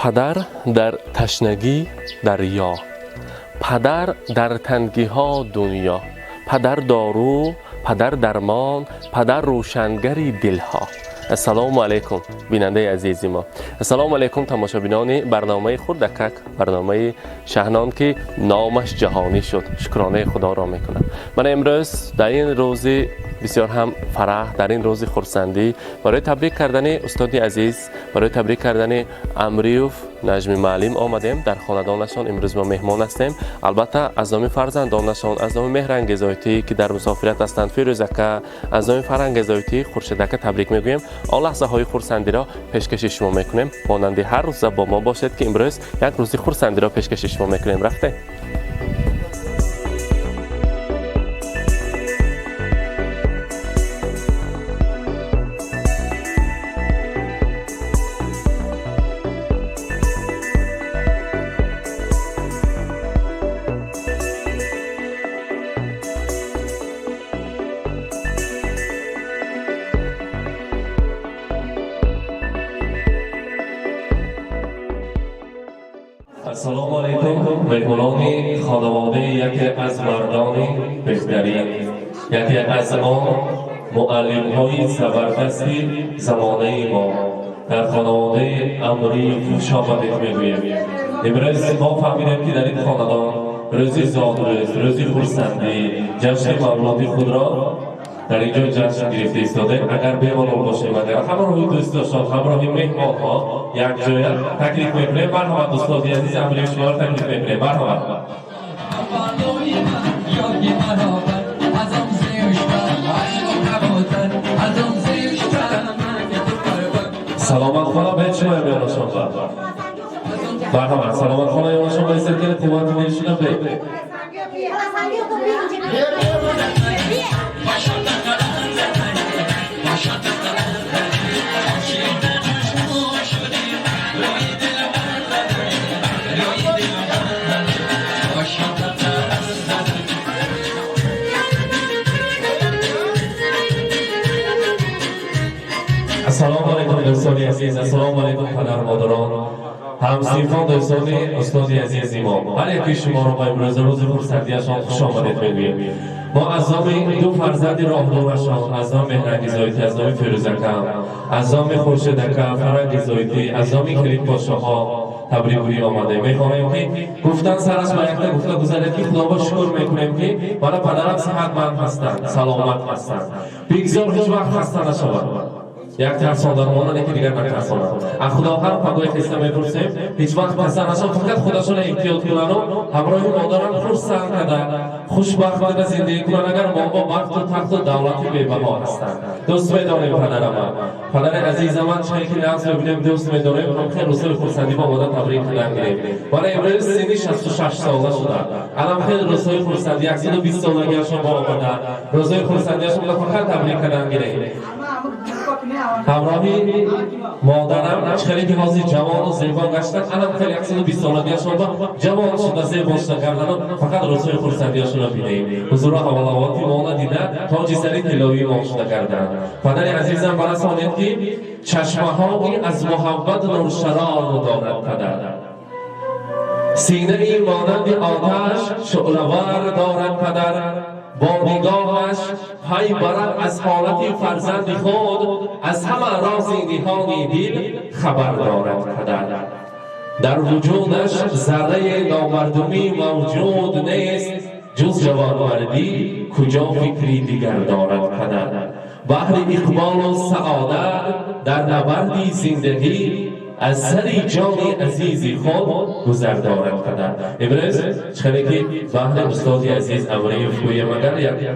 پدر در تشنگی دریا، پدر در تنگی ها دنیا، پدر دارو، پدر درمان، پدر روشنگری دلها. السلام علیکم بیننده عزیزی ما، السلام علیکم تماشابینان برنامه خردکک، برنامه شهنان که نامش جهانی شد. شکرانه خدا را میکنم. من امروز در این روز بسیار هم فرح، در این روز خرسندی، برای تبریک کردن استاد عزیز، برای تبریک کردن امریوف نجمی معلم آمدیم. در خاندانشان امروز ما مهمان هستیم. البته از نام فرزندانشان، از نام مهرنگ زایتی که در مسافرت هستند، فیروزکه، از نام فرنگ زایتی، خورشیدکه تبریک میگویم. آن لحظه های خرسندی را پیشکش شما میکنیم. مانند هر روز با ما باشید که امروز یک روز خرسندی را پیشکش شما میکنیم. رفته السلام علیکم مهمانان خانواده یکی از مردان بهترین، یکی از آن معلم های زبردست زمانه ما در خانواده امری خوش آمدید میگوییم. امروز ما فهمیدیم که در این خاندان روزی زادروز، روزی خرسندی، جشن مولودی خود را در اینجا جشن گرفته ایستادیم. اگر بمانم باشیم، اگر همراهی دوست داشتان، همراهی مهمان ها یک جای تکلیف میکنیم. مرحبا استاد عزیز امری شما را تکلیف میکنیم. مرحبا. سلامت خانه به شما میان شما. مرحبا. سلامت خانه یان شما ایست که قوت میشونه به. السلام علیکم دوستان عزیز، السلام علیکم پدر مادران، همسیفان دوستان استاد عزیز ما. هر یکی شما را با امروز روز خرسندیشان خوش آمدید میگوییم. ما از نام دو فرزند راهنمایشان، از نام مهرنگ زایتی، از نام فیروزکه، از نام خورشیدکه، فرنگ زایتی، از نام کریم پاشاها تبریک آمده. میخواهیم که گفتن سر از با یک گفته گذارید که خدا با شکر میکنیم که برای پدرم صحتمند هستند، سلامت هستند، بگذار هیچ وقت خسته نشوند. یک ترسان درمانه که دیگر نترسانه. از خدا هر پدای خسته میپرسیم هیچ وقت خسته نشون، فقط خودشون احتیاط کنن و همراه مادران خرسند کردن، خوشبختانه زندگی کنن. اگر ما با وقت و تخت و دولتی بی‌بها هستند. دوست می‌داریم پدرم، پدر عزیز من چایی که ناز ببینیم دوست می‌داریم. خیلی روزای خرسندی با مادر تبریک کردیم. برای امروز سنی 66 ساله شده. الان خیلی روزای خرسندی 120 سالگیشون با آمده. روزای خرسندیشون فقط تبریک کردن. همراهی مادرم چخری که حاضر جوان و زیبا گشتن. الان خیلی 120 سالگیشون با جوان شده، زیبا شده کردن. فقط روزهای خرسندیشون را بینیم. حضور حوالواتی ما دیده تاج سری طلایی ما شده کردن. پدر عزیزم برسانید که چشمه هایی از محبت نورشرار دارد پدر، سینه ای مانند آتش شعله‌ور دارد پدر، با نگاهش پی برد از حالت فرزند خود، از همه راز نهانی دل خبر دارد پدر. در وجودش ذره نامردمی موجود نیست، جز جوانمردی کجا فکری دیگر دارد پدر. بحر اقبال و سعادت در نبردی زندگی، از سری جان عزیزی خود گذر دارد پدر. امروز چخلی که بحر استاد عزیز امریوف گویم، اگر یک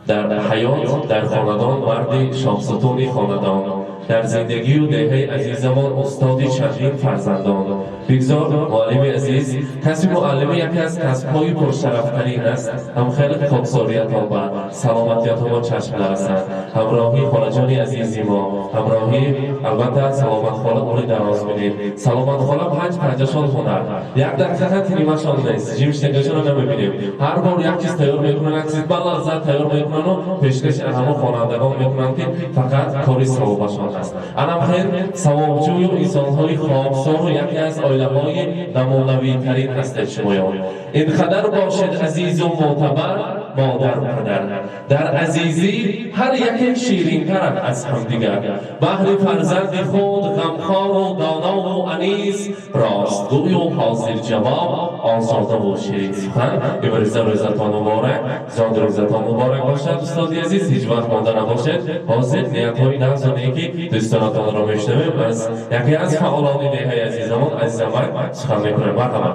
در حیات در خاندان مرد شامستونی خاندان، در زندگی و دهه عزیزمان استادی چندین فرزندان، بگذار معلم عزیز کسی معلم یکی از کسب‌های پرشرفترین است. هم خیلی خودساریت ها و سلامتیت ها چشم درستند. همراهی خالجان عزیزی ما، همراهی البته سلامت خاله موری دراز میدیم. سلامت خاله پنجشان هنر، یک دقیقه تریمشان نیست، جیمش نگاشون رو نمیبینیم. هر بار یک چیز تیار میکنن، یک چیز بلازت تیار میکنن و پیشکش همه خوانندگان میکنن که فقط کاری صحبشان جوان است. انم خیلی ثوابجوی و انسان‌های خاکسار و یکی از آیله‌های نمونوی‌ترین هستید شمایان. اینقدر باشد عزیز و معتبر مادر و پدر. در عزیزی هر یک شیرین‌تر از همدیگر. بهر فرزند خود غمخوار و دانا و انیس، راستگوی و حاضر جواب، آزاده و شیرین سخن. امروز روزتان مبارک، زاد روزتان مبارک باشد. استاد عزیز هیچ وقت مانده نباشد. حاضر نیت‌های نفس و نیکی دوستانتان را میشنویم از یکی از فعالان دهه عزیزمان از زمان سخن میکنیم. مرحبا.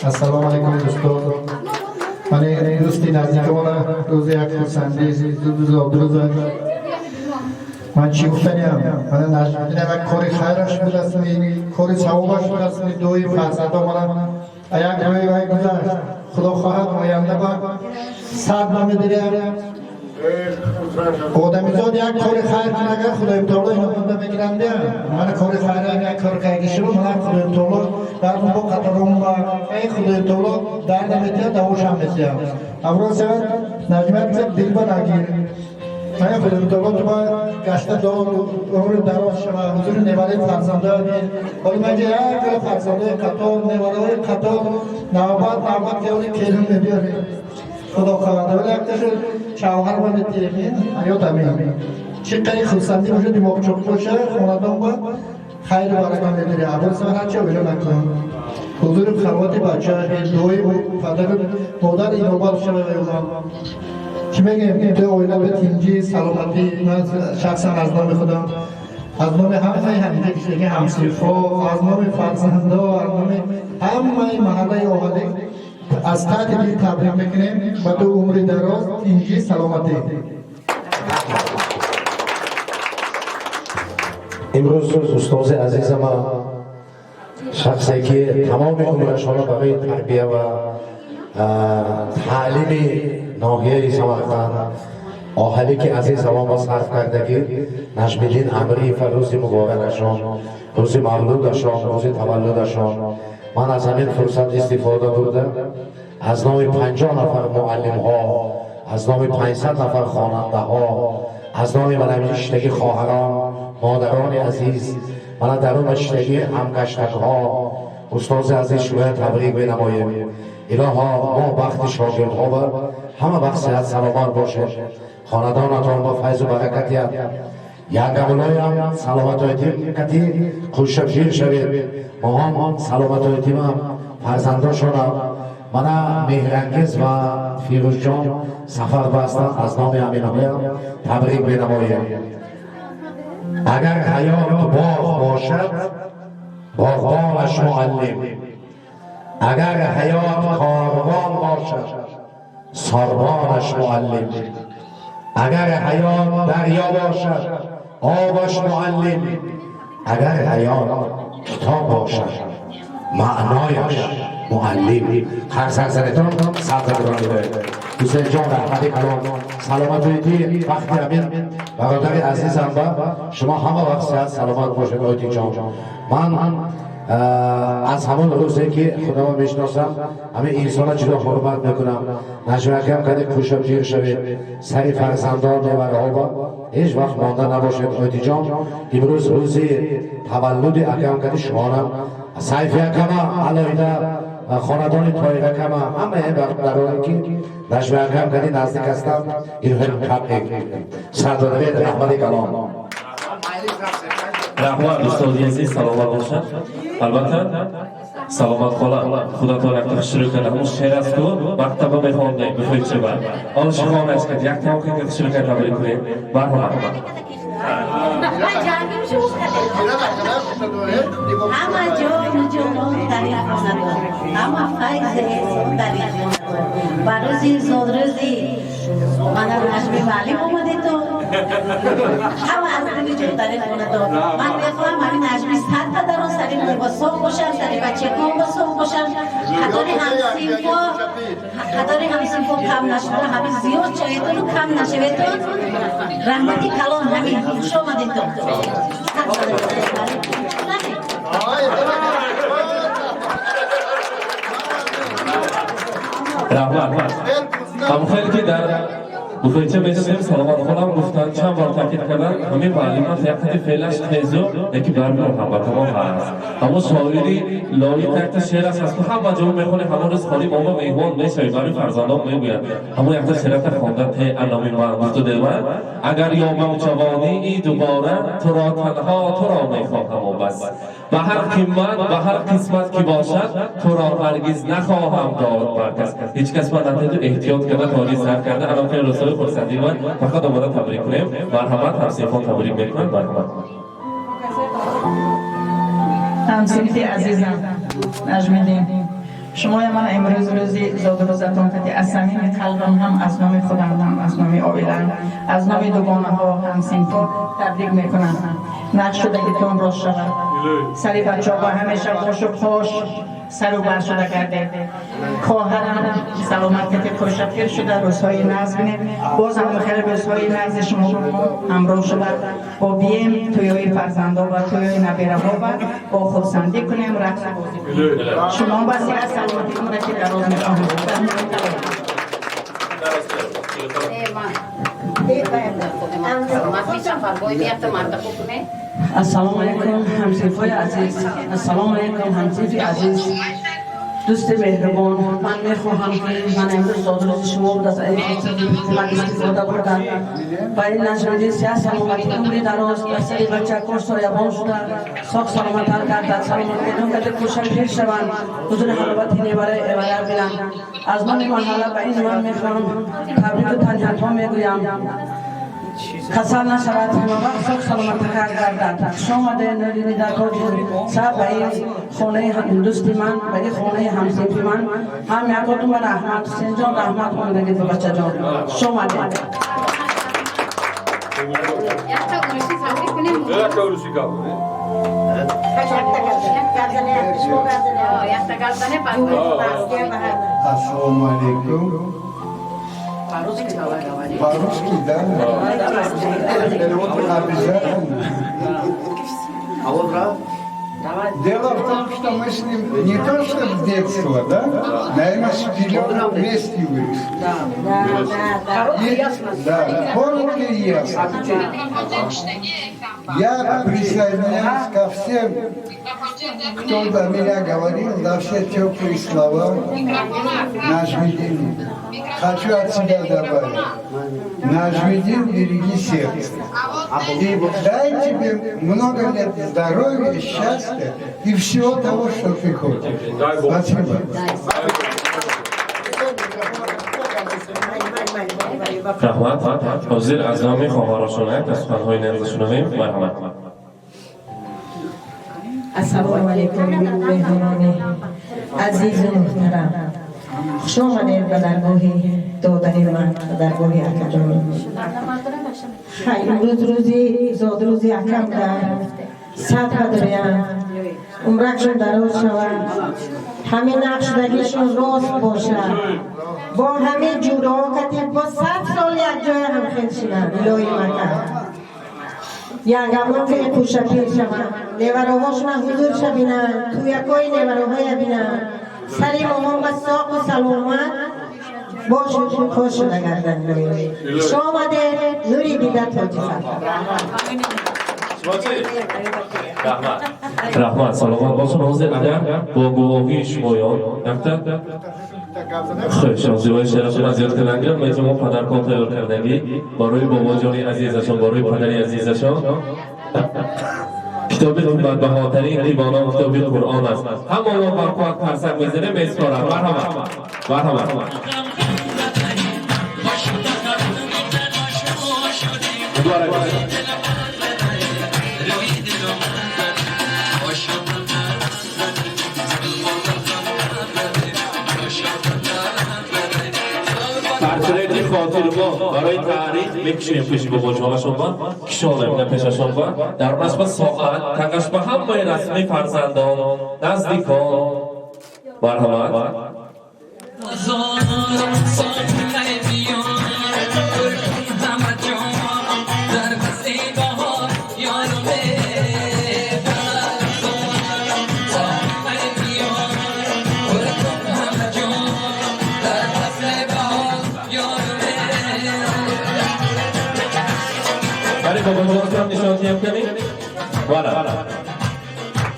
السلام علیکم دوستان. من دوستی نزدیکمان روز یک خورسندی روز من چی گفتنیم؟ من نجمیدینم یک کاری خیرش برسمی، کاری ثوابش برسمی. دوی فرزندا من یک روی وی گذشت. خدا خواهد آینده با صد نمیدیرم. آدمیزاد یک کاری خیر کنه خدا امتحالا اینو بنده بگیرم دیم. من کاری خیر یک کار که شروع من خدا امتحالا در با قطرم با ای خدا امتحالا درد میتیم دوشم میتیم. امروز نجمیت دل با نگیر. من خدا امتحالا تو با گشته دار عمر دراز شما حضور نواره فرزنده بید. ولی من جه یک فرزنده قطار نواره قطار نوبت که اولی کلم میبیاریم. خدا خواهد ولی اکتش شوهر و نتیمین حیات همین چقدر خورسندی باشه دماغ چوک باشه خاندان با خیر برکت میداره. اول سر هر چه بله نکن حضور خلوت بچه دوی و فدر مادر اینوبال شده ویولان چی میگیم تو اویلا به تینجی سلامتی. من شخصا از نام خودم از نام همه کشتگی همسیفا از نام فرزنده از نام همه محله آهالی از تحت دل تبریک میکنیم و تو عمر دراز اینجی سلامتی. امروز استاد عزیز ما شخصی که تمام عمرش را برای تربیه و تعلیم ناحیه سمرقند آهلی که عزیز ما با صرف کردگی نجمیدین امری روز مبارکشان، روز مولودشان، روز تولدشان من از همین فرصت استفاده بردم از نام 50 نفر معلم ها، از نام 500 نفر خواننده ها، از نام من اشتگی خواهران، مادران عزیز، من در اون اشتگی همگشتک ها استاد عزیز شما تبریک بنماییم. الها ما وقت شاگرد ها و همه وقت صحت سلامت باشه. خاندانتان با فیض و برکت یانگامونای هم سلامت و کتی خوشبخیر شوید. ما هم سلامت و هم فرزنداشون هم من مهرانگیز و فیروز جان سفر بستن از نام امین‌آقا تبریک بنماییم. اگر حیات باغ باشد باغبانش معلم، اگر حیات کاروان باشد ساربانش معلم، اگر حیات دریا باشد آبش معلم، اگر حیات کتاب باشد معنایش معلم. هر سرزنتان سرزنتان میده. حسین جان رحمتی کلام سلامت بایدی وقتی همین برادر عزیزم با شما همه وقت صحت سلامت باشد. آیتی جان من از همون روزی که خدا رو میشناسم همه انسان جدا حرمت میکنم. نجمکم کدی خوشبخیر شوید. سری فرزندان نوره ها با هیچ وقت مانده نباشد. آیتی جان امروز روزی تولد اکم کدی شمارم سیفی اکم علایده خاندان تایره کما همه برادرانی که نجمکم کدی نزدیک هستم این هم تبریک سردادوی رحمت کلام. رحمت استاد عزیز سلامت باشد. البته سلامت خاله خدا تا رفت شروع کرده همون شعر است که مکتبه میخوانده بخوید چه بر آن شما است که یک تاو که شروع کرده تبریک کنید. مرحبا. همه جون تاریخ خواندن، همه فیض تاریخ خواندن. و روزی زودروزی من نجمی معلم اومده تو همه از دلی جون تاریخ خواندن. من میخواهم همین نجمی صد قدر سری مباسم باشم، سری بچه کام باسم باشم. خطاری همسیمفو کم نشده، همین زیاد شویدون کم نشویدون. رحمتی کلام همین خوش آمدید تو. رحمت هم خیلی که در گفتم می‌شیم سلامت خودم گفتن چند بار تاکید کردن همین معلومات یکی فعلش خیزو یکی برمی محبت ما هست اما شاعری لایی تحت شعر است که هم مجموع میخونه همون روز خالی ما میهمان میشه برای فرزندان میگوید اما یک شعر خواندن ته علامه محمود دیوان اگر یوم جوانی دوباره تو را تنها تو را میخواهم و بس به هر قیمت به هر قسمت که باشد تو را هرگز نخواهم داد بر کس هیچ کس من نتیجه احتیاط کرده تاریخ سر کرده الان که رسول فرصتی من فقط آمده تبریک کنیم مرحمت همسیفان تبریک میکنم مرحمت همسیفی عزیزم نجمیدین شما من امروز روزی زاد روزتون که از صمیم قلبم هم از نام خودم هم از نام آویلان از نام دوگانه ها همسیفی تبریک میکنم نقش شدگیتون روش شود سری بچه ها همیشه خوش و خوش سر و بر شده کرده خواهرم سلامت که خوشفکر شده روزهای ناز بینه باز هم بخیر روزهای ناز شما همراه شده با بیم تویای فرزنده و تویای نبیره ها با خودسندی کنیم رقص بازی کنیم شما بسی از سلامتیتون را که دراز میخواهم السلام علیکم همسیفای عزیز السلام علیکم همسیفی عزیز دوست مهربان من میخواهم که من امروز زادروز شما بود از این من استفاده بردم و این نجمیدین 3 سلامتی عمری دراز بسری بچه کش سایبان شده ساق سلامت هر کرد سلامت میدون که کوشش پیش شوند حضور حلوتی نیبره ایوره بینم از من حالا به این من میخواهم تبریک و تنجت ها میگویم کسر نشود همه وقت ساق سلامت کار گردد شما ده نوری در کار سب به این خانه دوستی من به این خانه همسیفی من هم یکاتون من رحمت حسین جان رحمت ماندگی تو بچه جان شما ده Assalamu alaikum. По-русски, да? Обязательно. Дело в том, что мы с ним не то что с детства, да? Наверное, с пеленок вместе выросли. Да, коротко и ясно. Я присоединяюсь ко всем, кто до меня говорил, за все теплые слова Нажмидин. Хочу от себя добавить. Нажмидин, береги сердце. И дай тебе много лет здоровья, счастья и всего того, что ты хочешь. Спасибо. رحمت حاضر از نام خواهراشونه از سخنهای نرزشون میم مرحمت السلام علیکم مهمانان عزیز و محترم خوش آمدید به درگاه دادن من به درگاه اکرام امروز روزی زاد روزی اکرام در سطح دریم عمرکشون دراز شود همین نقشدگیشون راست باشد با همه جوره ها کتیم با 100 سال یک جای هم خیل شدن الهی مکن ینگمون که کوشپیر شود نیوروهاشون حضور شبینن تو یکای نیوروهای بینن سری مامان با ساق و سلامت باشون خوش شده گردن شامده نوری بیده تاجی رحمت سلامت باشون حاضر اگر با گواهی شمایان نکته خیلی شما شرفتون از یاد کنن گیرم میتونم ما پدرکان تیار کردگی برای بابا جانی عزیزشان برای پدری عزیزشان کتاب بعد بهاترین دیوانان کتاب قرآن است همه ما برکوات پرسک میزنه میسپارم مرحمت مرحمت پرچرهای خاطر ما برای تاریخ میکشیم پیش با جانشون با کشانم نپیششون با در نسبت ساعت تقش به همه رسمی فرزندان نزدیکان مرحمت والا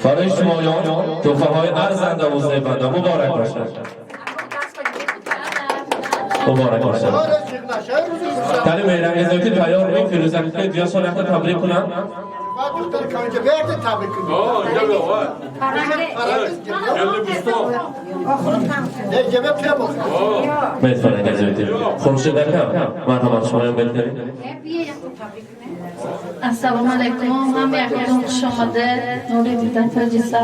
برای شمایان تحفه‌های ارزنده و زیبنده مبارک باشد. مبارک باشد. تلی میرنگ ازویتی تیار بین فیروزکی که دیا سال اخت تبریک کنم. میت فرنگ ازویتی خورشید درکم مرحبا شمایان بلکنید. السلام علیکم هم یکتون خوش آمده نوری دیدن فرجیسه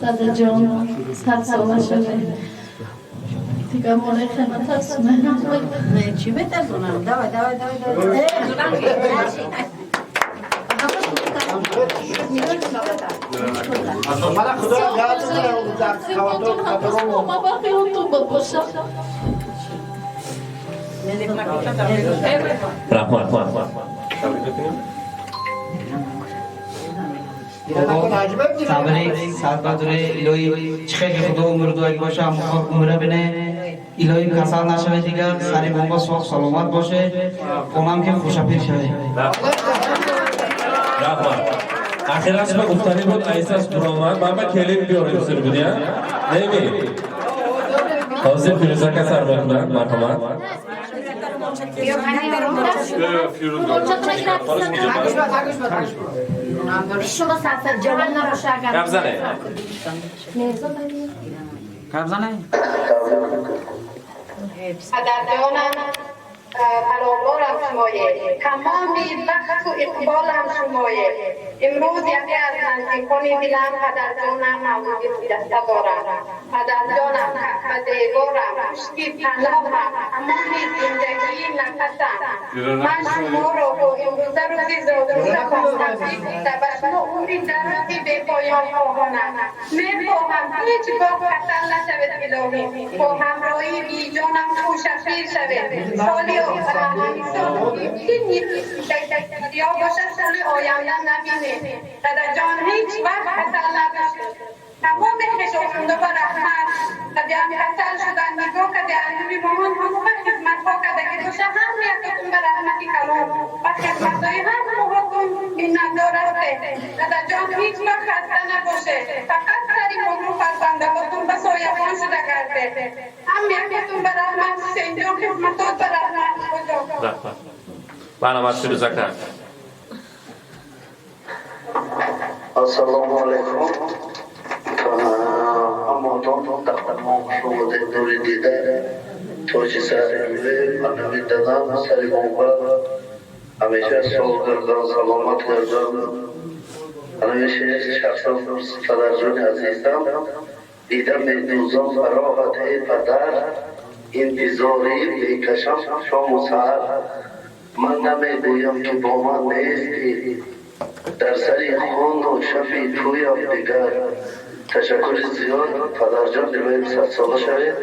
زده جان 100 ساله شده دیگه مولی خیمت هستونه چی بهتر کنم؟ دوای مالا خدا یاد کنه در خواتون ما باقی اون تو باشم رحمان تبریک سربازوره الهی چخیلی خدا عمر دو اگه باشه عمره بینه الهی کسال نشوه دیگر سری بمبا سوخ سلامت باشه اونم که خوشپیر شوه رحمان اخیرش به گفتنی بود ایساس برامن من با کلید بیاریم سر بودیم نمی حاضر فیروزک سر بکنن مرحمت شما سفر جوان نباشه اگر کبزنه قدردانم پناهگارم شمایه تمامی وقت و اقبالم شمایه امروز یکی از نزدیکان دلم قدردانم مولود دسته دارم قدردانم و دیوارم پشتی پناهم امان زندگی نفسم من شما را با امروزه روزی زادروزم تبریک دیده و شما عمری درازی به پایان خواهانم می‌خواهم هیچ گاه خطر نشود الهی با همراهی بیجانم خوشفیر شود سالی یا باشد سال آینده نبینه دادا جان هیچ وقت حسل نباشه تمام خشونده و رحمت قدیم حسل شدن نگاه که دیانوی مامان همه خدمت ها کده که باشه هم یکتون به رحمتی کلام و خدمت های هم موهاتون این ندارسته دادا جان هیچ وقت خسته نباشه فقط سری مدرو فرزنده باتون به سایبان شده کرده هم یکتون به رحمت سینجا خدمتات به رحمت برنامه فیروزک السلام علیکم همانطور تقدم شما دوری دیده توجی سهریمه منوی دادم سری بانبر همیشه سال گردن سلامت گردن همیشه شخصا پدرجان عزیزم دیدم میدوزم فراغت ای پدر انتظاری میکشم شام و سهر من نمیگویم که با من نیستی در سری خون و شفی تویم دیگر تشکر زیاد پدرجان دلویم 100 ساله شوید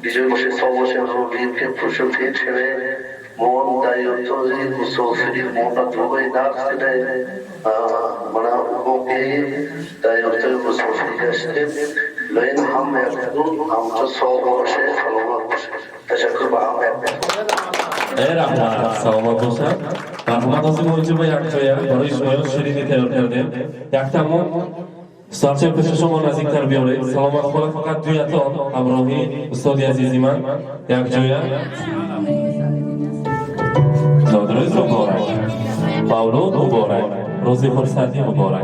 بیجای باشه سال باشه رو بیم که پروشو پید شوید مون دایوتوزی مسافری مون دوبای نقص ده منا موقعی دایوتوی مسافری گشتیم لین هم یکتون همچه سال باشه سلامت باشه تشکر با هم ای رحمان سلامت باشم مرحمت از این موجب یک جایه برای شمایان شیرینی تیار کردیم یک تمام سرچه پیش شما نزدیکتر بیارید سلامت خدا فقط دویتا همراهی استادی عزیزی من یک جایه نادروز مبارک مولود مبارک روزی فرصتی مبارک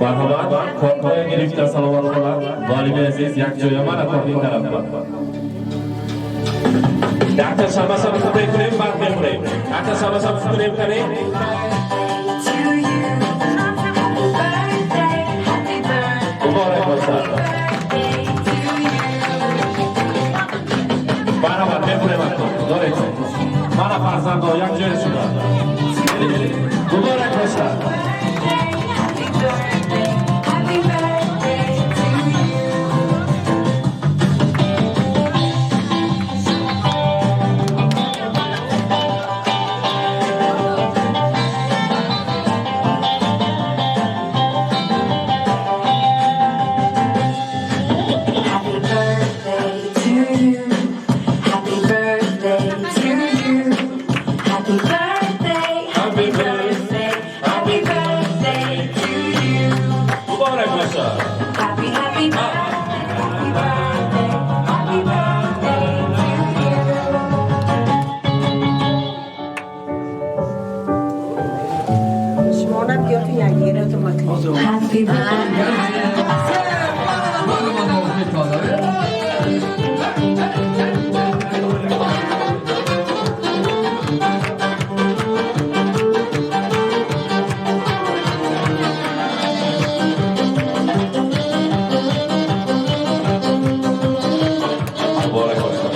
مرحبا کارهای گرفته سلامت خدا والد عزیز یک جای من اطلاق این طرف یک تا شما سب خطه کنیم بعد بخوریم یک تا شما سب خطه کنیم مبارک باشد مرحبا بخوریم اطلاق دارید من فرزند ها یک جای شده مبارک باشد Happy birthday. Mübarek olsun.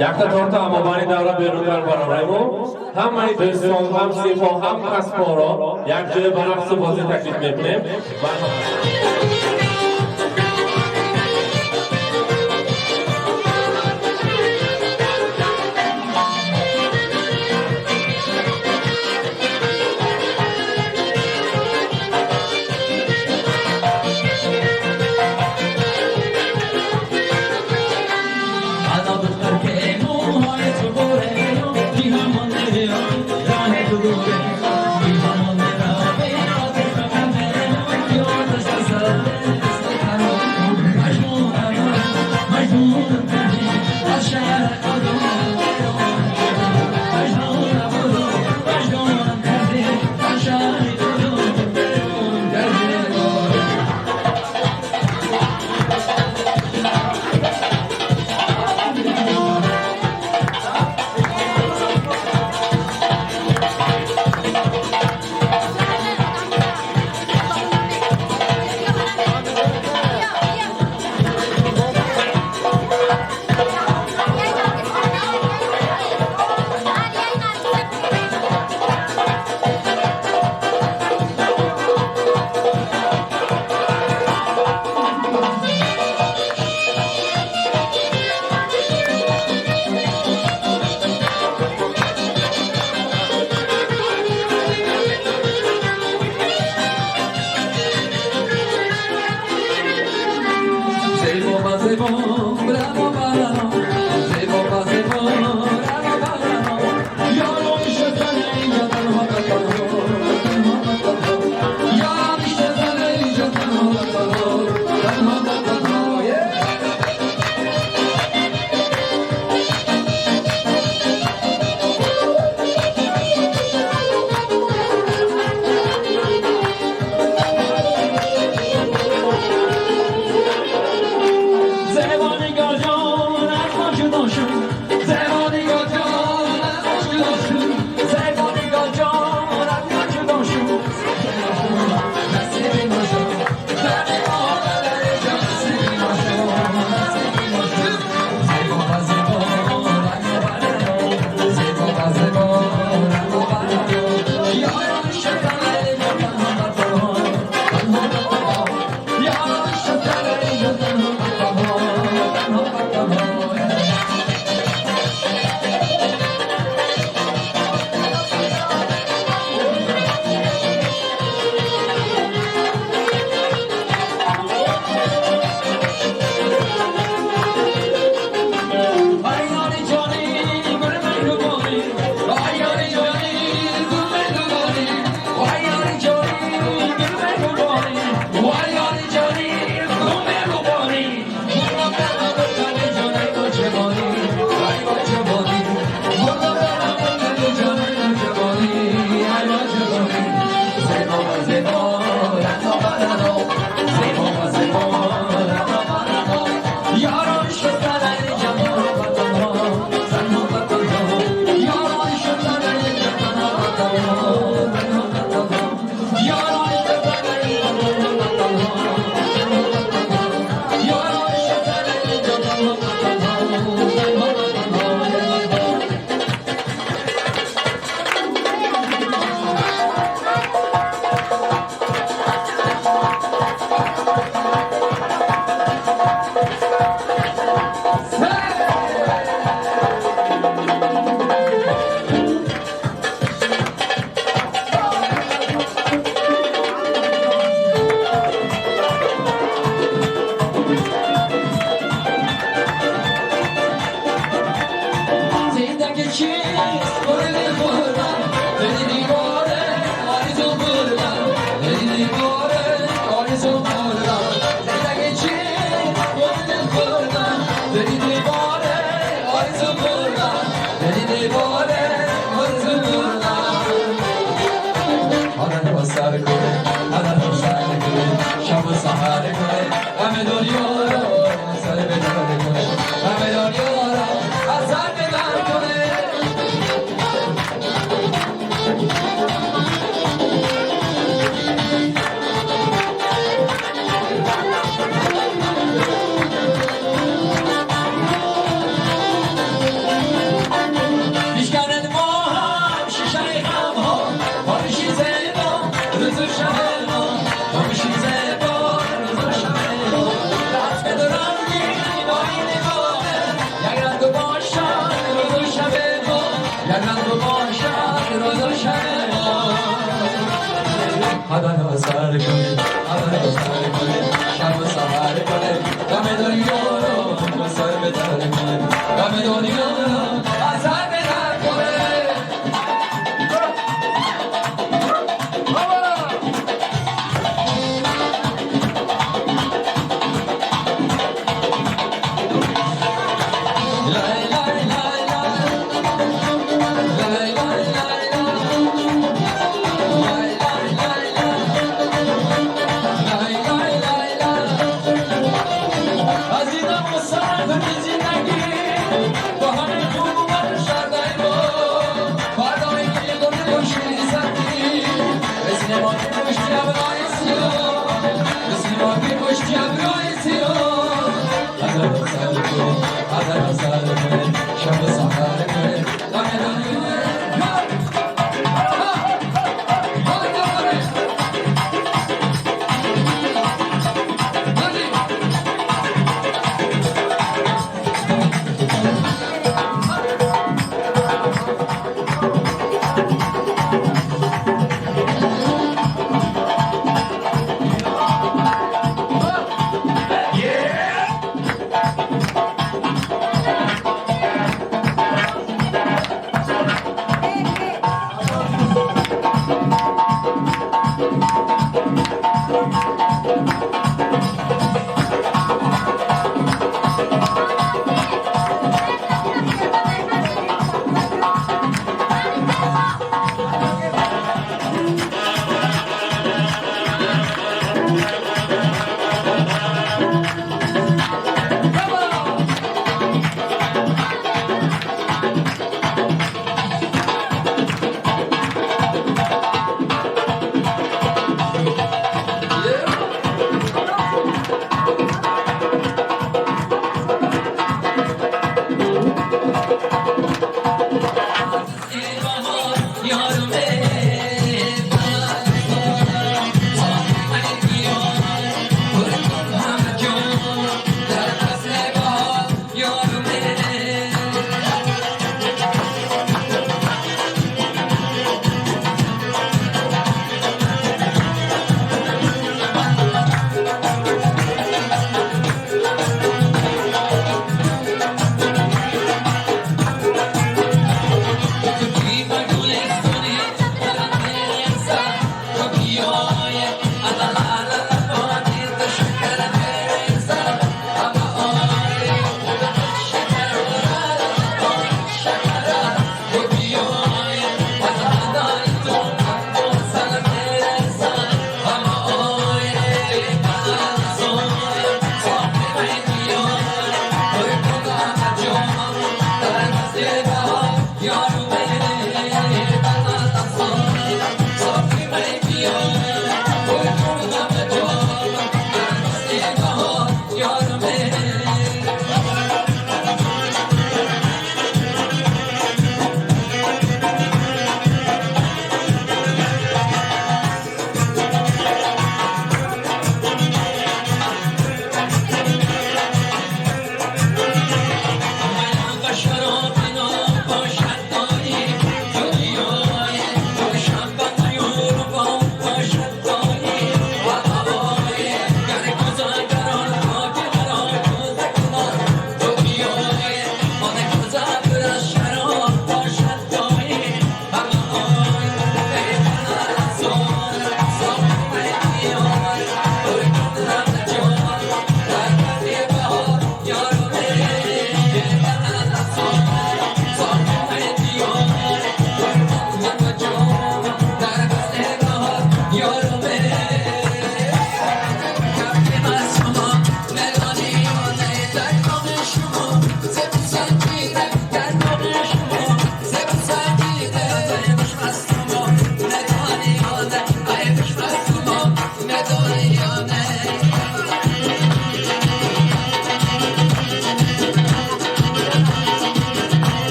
Yakta torta amabani davra berunlar barabraymo. Hammani do'ston, ham sifo, ham kasboro, yak joy baraqsi bozi taklif etdim. Zevan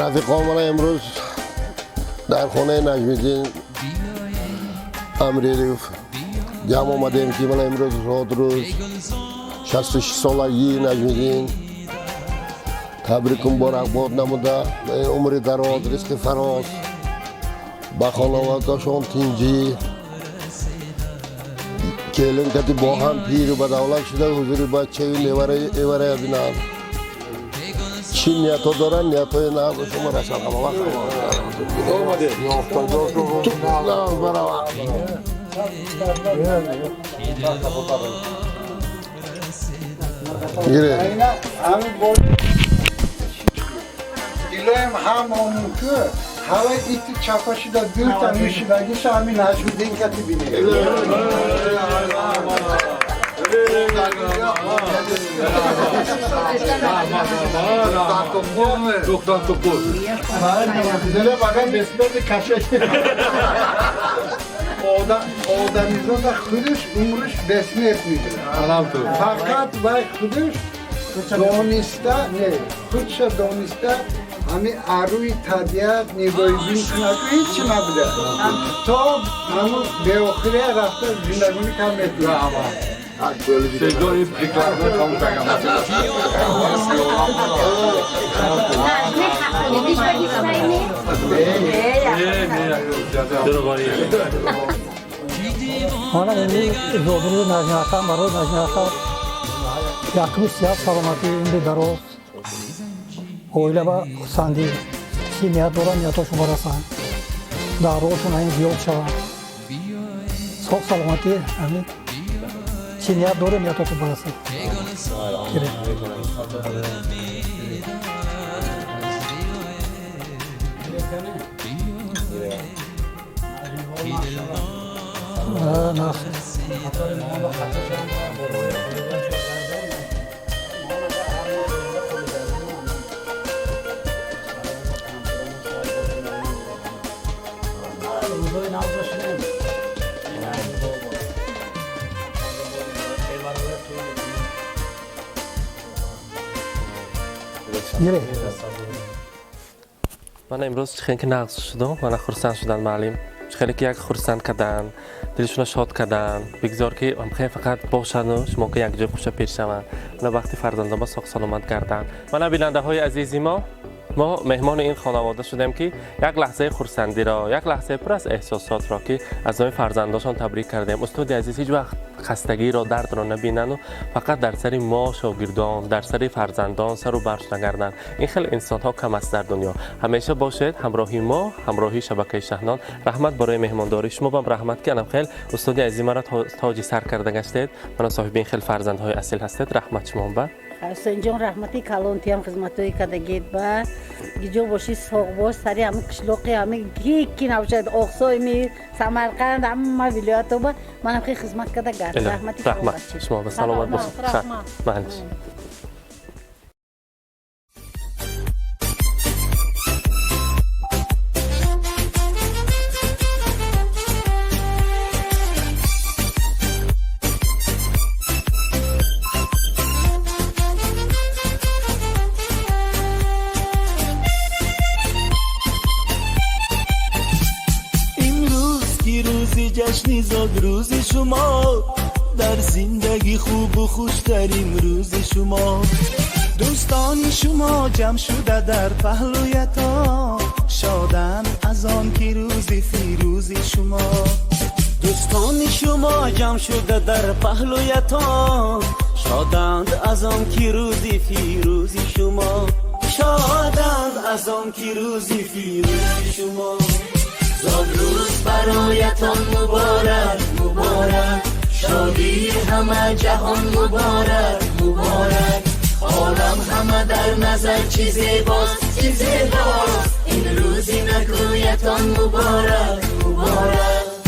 رفیقان امروز در خانه نجمیدین امریف جمع آمدیم که من امروز روز 66 سالگی نجمیدین تبریک مبارک باد نموده عمر دراز رزق فراز با خانواده‌شان تینجی کلن کتی با هم پیر و بدولت شده حضور بچه نیوره بینن چی نیتو دارن نیتوی نه شما رسل خواهم آمده گیره İlayım hamamın ki hava gitti çapaşı da bir tane şidagisi amin Necmiddin katibini. Güzele bakın besmele kaşık. Odanızda da hırış umruş besme etmiyor. Fakat vay hırış دانسته نه خودش دانسته همین عروی طبیعت نگاهی بین کنه هیچی نبوده تا همون به آخره رفته زندگانی کم اتیه حالا این روبروی نجمی آقا برای نجمی آقا یکمی سیاه سلامتی این دراز اویله با خسندی چی نیت دارن نیتا شما رسن در روشون این زیاد شوند سخ سلامتی همین چی نیت داره نیتا شما رسن من امروز خیلی نقص شدم من خرسند شدن معلم خیلی که یک خرسند کردن دلشون شاد کردن بگذار که هم فقط باشن و شما که یک جای خوش پیش شوند من وقتی فرزندان ما ساق سلامت کردن من بیننده های عزیزی ما مهمان این خانواده شدیم که یک لحظه خرسندی را یک لحظه پر از احساسات را که از نام فرزندانشان تبریک کردیم استاد عزیز هیچ وقت خستگی را درد را نبینن و فقط در سر ما شاگردان در سر فرزندان سر و برش نگردن این خیلی انسان ها کم است در دنیا همیشه باشید همراهی ما همراهی شبکه شهنان رحمت برای مهمانداری شما و رحمت که خیلی استاد عزیز مرا تاج سر کرده گشتید من صاحب این خیلی فرزندهای اصیل هستید رحمت شما با حسین جان رحمتی کلانتی هم خدمتوی کدگید با گیجو باشی ساق باش سری همه کشلوقی همه گیکی نباشد اقصای می سمرقند همه ویلیات با من خیلی خدمت کده گرد رحمتی شما با سلامت باشید معلش جشنی زاد روز شما در زندگی خوب و خوشترین روز شما دوستان شما جمع شده در پهلویتان شادن از آن که روز فیروز شما دوستان شما جمع شده در پهلویتان شادند از آن که روز فیروز شما شادند از آن که روز فیروز شما زاد روز برایتان مبارک مبارک شادی همه جهان مبارک مبارک عالم همه در نظر چی زیباست چی زیباست این روزی نکویتان مبارک مبارک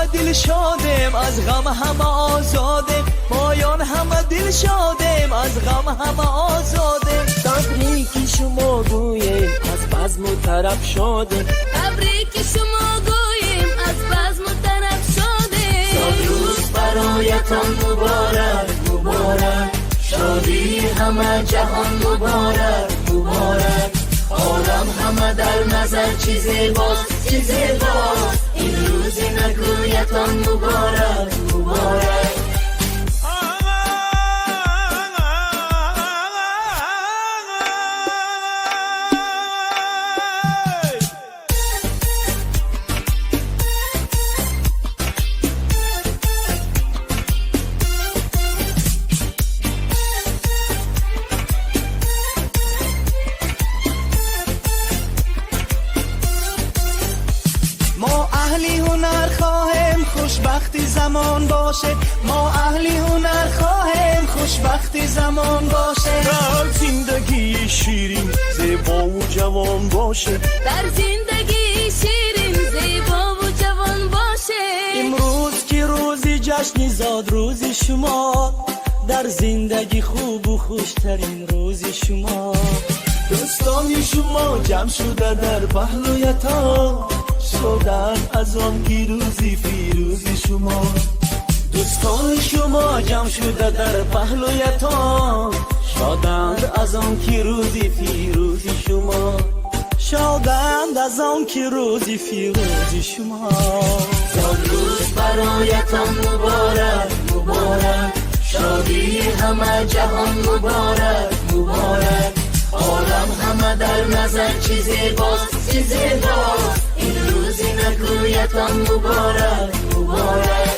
همه دل شادیم از غم همه آزادیم مایان همه دل شادیم از غم همه آزادیم تبریک شما گوییم از بزم و طرب شادیم تبریک شما گوییم از بزم و طرب شادیم روز برایتان مبارک مبارک شادی همه جهان مبارک مبارک عالم همه در نظر چی زیباست چی زیباست این روز نگویتان مبارک مبارک خوشبختی زمان باشه ما اهلی هنر خواهیم خوشبختی زمان باشه در زندگی شیرین زیبا و جوان باشه در زندگی شیرین زیبا و جوان باشه امروز که روزی جشنی زاد روز شما در زندگی خوب و خوشترین روز شما دوستان شما جمع شده در پهلویتان شدن از آن روزی فیروز شما دوستان شما جمع شده در پهلویتان شادند از آن روزی فیروز شما شادند از آن روزی فیروز شما روز برایتان مبارک مبارک شادی همه جهان مبارک مبارک عالم همه در نظر چی زیباست چی زیباست این روزی نگویتان مبارک مبارک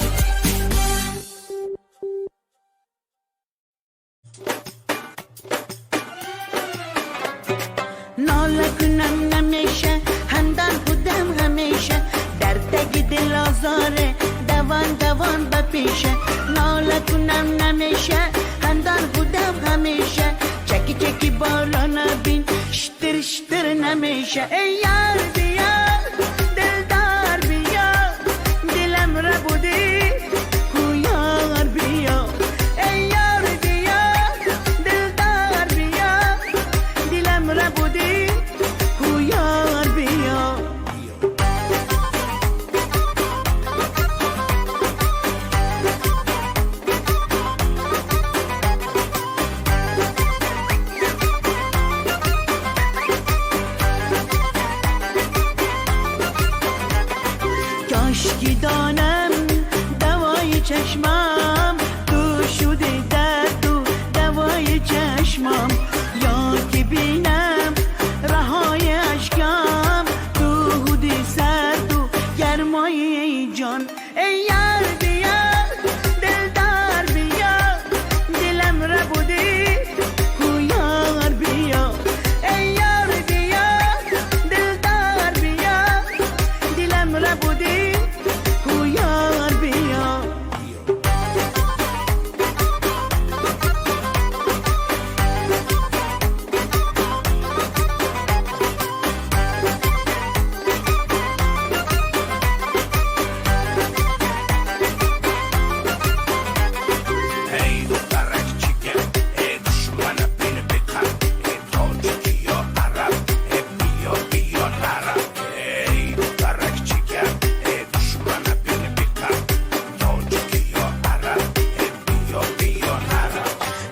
ناله کنم نمیشه همدان بودم همیشه دردگ دل آزاره دوان دوان بپیشه ناله کنم نمیشه همدان بودم همیشه چکی چکی بالا نبین شتر شتر نمیشه ای یار بیا دلدار بیا دلم را بودی کو یار بیا ای یار بیا دلدار بیا دلم را بودی کو یار بیا کاشکی دانم دوای چشمم تو شده در تو دوای چشمم یا که بینم رهای اشکم تو هودی سر تو گرمای جان ای یار بیا دلدار بیا دلم را بودی کو یار بیا ای یار بیا دلدار بیا دلم را بودی کو یار بیا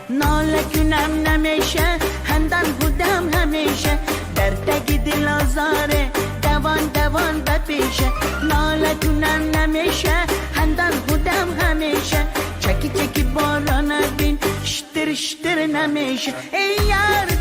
ناله کنم نمیشه همدان بودم همیشه دردگ دل آزاره دوان دوان بپیشه ناله کنم نمیشه همدان بودم همیشه چکی چکی بالا نبین شتر شتر نمیشه ای یار